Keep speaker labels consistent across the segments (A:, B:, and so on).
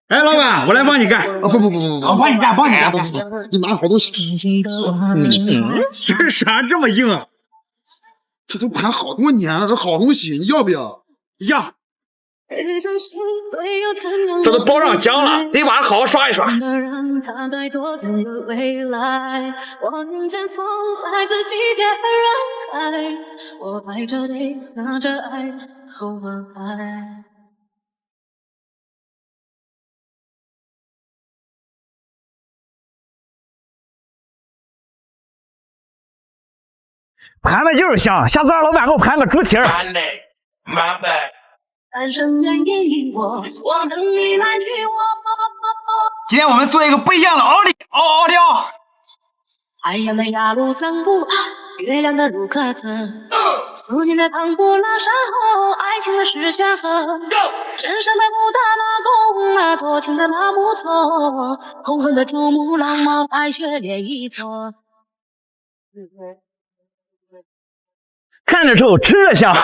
A: 哎，老板，我来帮你干。
B: 啊不，
A: 我帮你干，
B: 你拿好东西。
A: 这啥这么硬啊？
B: 这都盘好多年了，这好东西，你要不要？
A: 要。这都包上浆了，得把它好好刷一刷。盘的就是香，下次让老板给我盘个猪蹄儿。今天我们做一个不一样的奥利奥利奥。
C: 海洋的雅鲁藏布，月亮的卢克特，思念的唐古拉山河，爱情的石泉河，身上的布达拉宫啊，多情的拉木错，红红的珠穆朗玛白雪连一坨。
A: 看着臭，吃着香。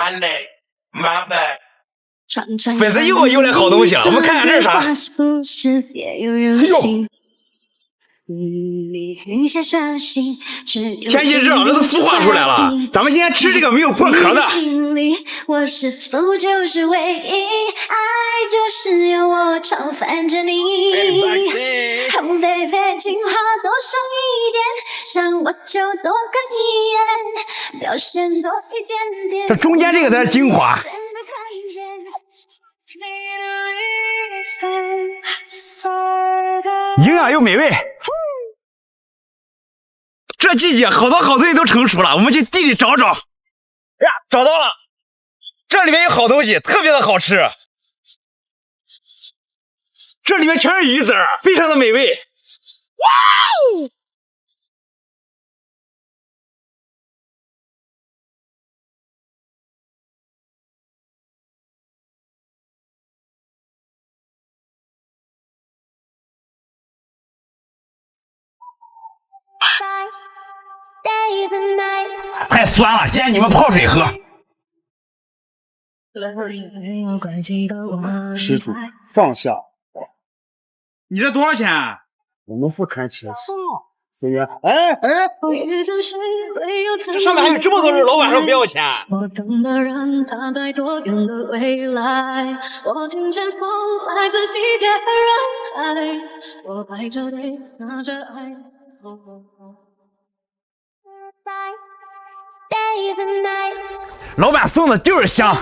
A: 粉丝又来好东西了，我们看看这是啥。天气热了，这都孵化出来了。咱们今天吃这个没有破壳的。
C: 我是否就是唯一？爱就是要我常烦着你。Oh baby， 情话多说一点，想我就多看一眼，表现多一点点。
A: 这中间这个才是精华。营养又美味。这季节好多好东西都成熟了，我们去地里找找。哎呀，找到了！这里面有好东西，特别的好吃。这里面全是鱼籽儿，非常的美味。哇哦！太酸了，建议你们泡水喝。
B: 施主，放下。
A: 你这多少钱啊？
B: 我们不谈情思源。哎，
A: 这上面还有这么多人，老板说不要钱。
C: 我等的人他在多远的未来？我听见风来自地铁和人海，我排着队拿着爱。
A: 老板送的就是香。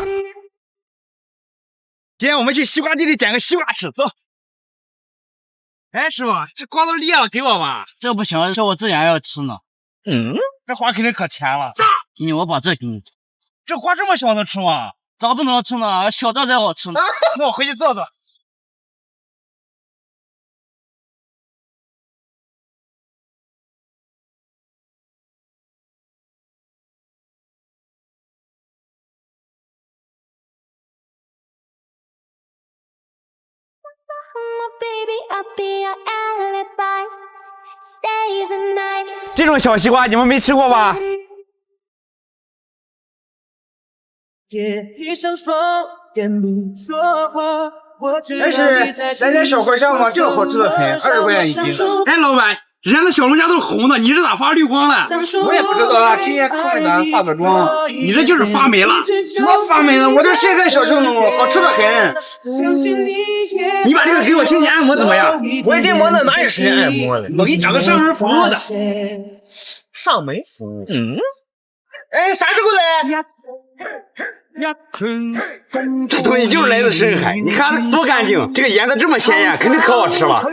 A: 今天我们去西瓜地里捡个西瓜吃，走。哎，师傅，这瓜都裂了，给我吧。
D: 这不行，这我自己还要吃呢。
A: 这瓜肯定可甜了。
D: 今天我把这给你。
A: 这瓜这么小能吃吗？
D: 咋不能吃呢？小的才好吃呢。
A: 那我回去做做。这种小西瓜你们没吃过吧？
E: 但是咱家小河香嘛，就是好吃的很，20块钱一斤。
A: 哎，老板，人家的小龙虾都是红的，你这咋发绿光了？
E: 我也不知道啊，今天看咱化个妆，
A: 你这就是发霉了。
E: 什么发霉了？我这现在小正宗，好吃的很。
A: 你把这个给我轻轻按摩怎么样？
E: 我一进门那哪有时间按摩了？
A: 我给你找个上门服务的。
E: 上门服务。哎，啥时候来？
A: 这东西就是来自深海，你看多干净，这个颜色这么鲜艳，肯定可好吃了。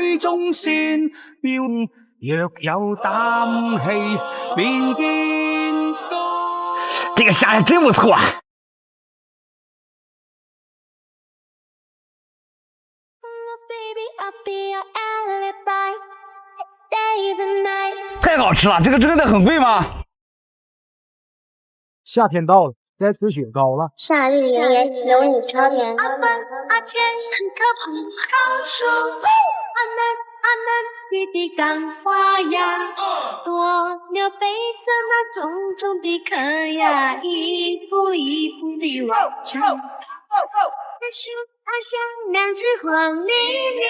A: 这个虾还真不错。太好吃了，这个真的很贵吗？
E: 夏天到了，该吃雪糕了。
F: 夏日炎炎，有你超甜。
C: 阿门阿前是棵葡萄树，阿门雨滴刚花呀，多鸟飞着那重重的壳呀，一步一步地往上。阿兄阿香两只黄鹂鸟，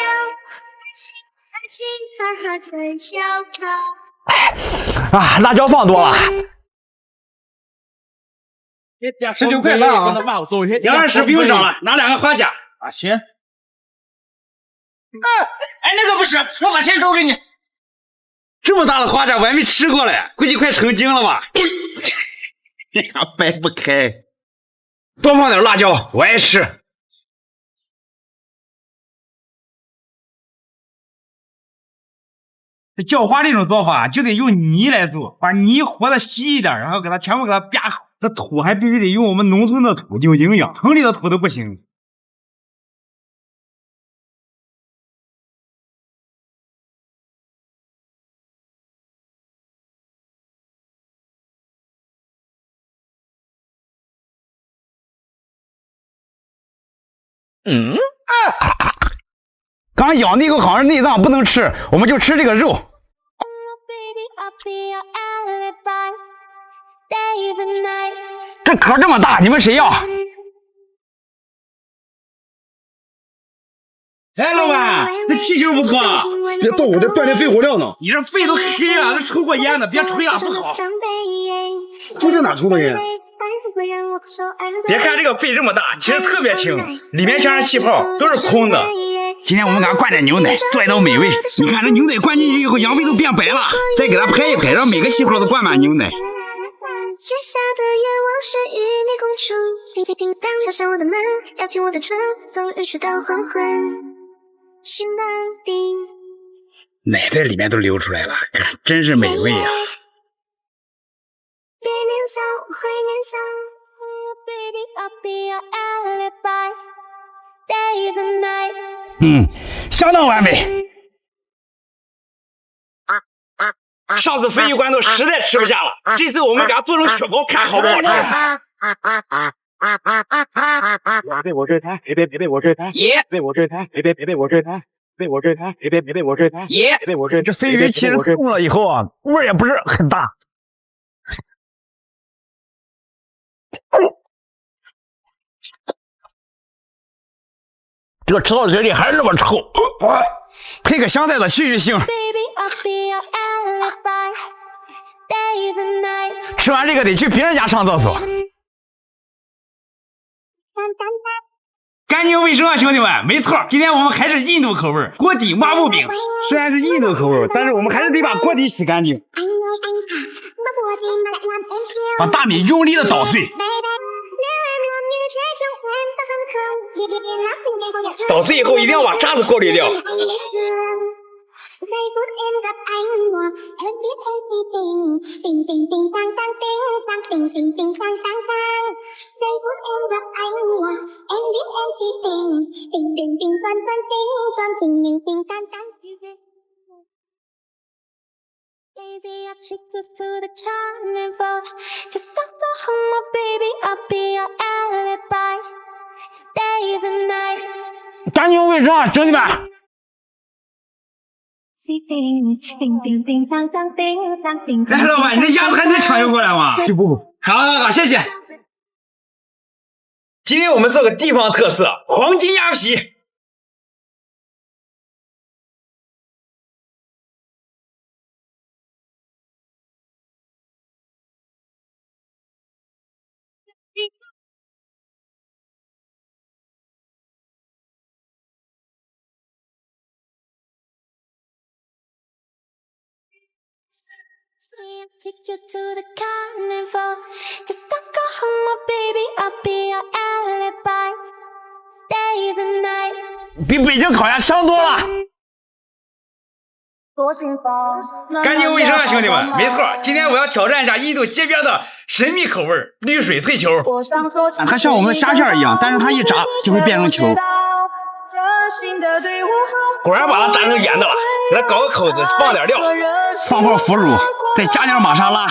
F: 哈哈在笑着。
A: 啊，辣椒放多了。
E: 19块了啊！
A: 杨老师不用找了，拿2个花甲。
E: 啊，行。
A: 哎，那个不是，我把钱找给你。这么大的花甲我还没吃过嘞，估计快成精了吧？掰不开。多放点辣椒，我爱吃。
E: 叫花这种做法就得用泥来做，把泥和的稀一点，然后给它全部给它啪好。这土还必须得用我们农村的土，有营养，城里的土都不行。
A: 刚咬那口好像是内脏，不能吃，我们就吃这个肉。这壳这么大，你们谁要？
E: 哎，老板，那气球不错，
B: 别动，我在锻炼肺活量呢。
E: 你这肺都黑了，这抽过烟的，别吹了，不好。
B: 就这哪抽的烟？
A: 别看这个肺这么大，其实特别轻，里面全是气泡，都是空的。今天我们给它灌点牛奶，做一道美味。你看这牛奶灌进去以后，羊肺都变白了。再给它拍一拍，让每个细胞都灌满牛奶。
F: 许下的愿望是与你共处，平地平荡敲响我的门，邀请我的春，从日出到黄昏，是难定。
A: 奶在里面都流出来了，真是美味呀！
F: 别念想，我会念想 ，Baby I'll be your alibi, stay the night。
A: 相当完美。上次鲱鱼罐头实在吃不下了，这次我们给它做成雪糕，看好不好吃？
E: 别我追他，别我追他，别我追他，别我追他，别我追他，别我追他，别我追。
A: 这鲱鱼其实冻了以后啊，味儿也不是很大。这个吃到嘴里还是那么臭，配个香菜的去腥。吃完这个得去别人家上厕所。
E: 干净卫生啊，兄弟们！没错，今天我们还是印度口味锅底抹布饼。虽然是印度口味，但是我们还是得把锅底洗干净，把大米用力的捣碎。
A: 捣碎以后一定要把渣子过滤掉。干净卫生啊，兄弟们！
E: 来，老板，你这鸭子还能抢救过来吗？不，好，谢谢。
A: 今天我们做个地方特色黄金鸭皮。
F: Take you to the carnival. Just don't go home, my baby. I'll be your alibi. Stay the night.
A: 比北京烤鸭香多了。干净卫生啊，兄弟们！没错，今天我要挑战一下印度街边的神秘口味绿水脆球。
E: 它像我们的虾片一样，但是它一炸就会变成球。
A: 果然把它炸成圆的了，给它搞个口子，放点料，放块腐乳，再加点玛莎拉。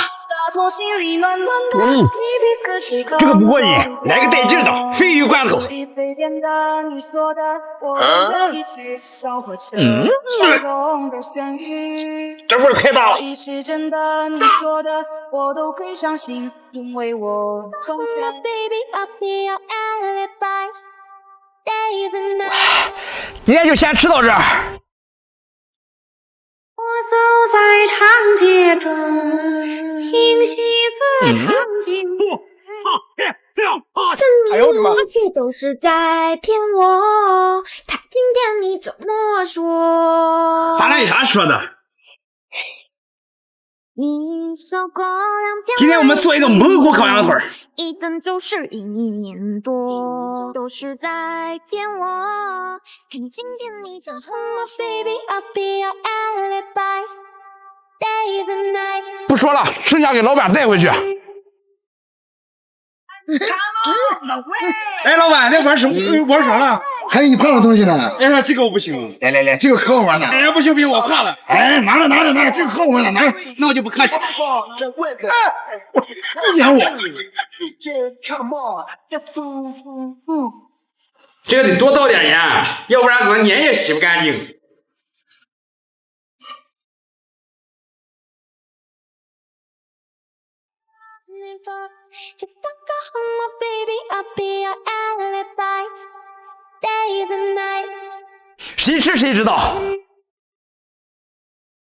A: 这个不过瘾，来个带劲的鲱鱼罐头。这味儿太大了。今天就先吃到这儿。
C: 走在长街中，听戏子唱经。证明一切都是在骗我，太经典你怎么说？
A: 咱俩有啥说的？
C: 一首歌两片，
A: 今天我们做一个蒙古烤羊腿儿。
C: 一等就是1年多，都是在骗我。看你今天你怎么 baby I'll be your alibi day and night。
A: 不说了，剩下给老板带回去。
E: 哎，老板，那玩什么？玩啥了？
B: 还有你胖的东西呢？
E: 哎，这个我不行。
B: 来，这个可好玩了。
E: 哎呀，不行，我换了。
B: 哎，拿着，这个可好玩了，拿着。
A: 那我就不客气。
B: 不撵我。
A: 这个得多倒点盐，要不然可能脸也洗不干净。谁吃谁知道。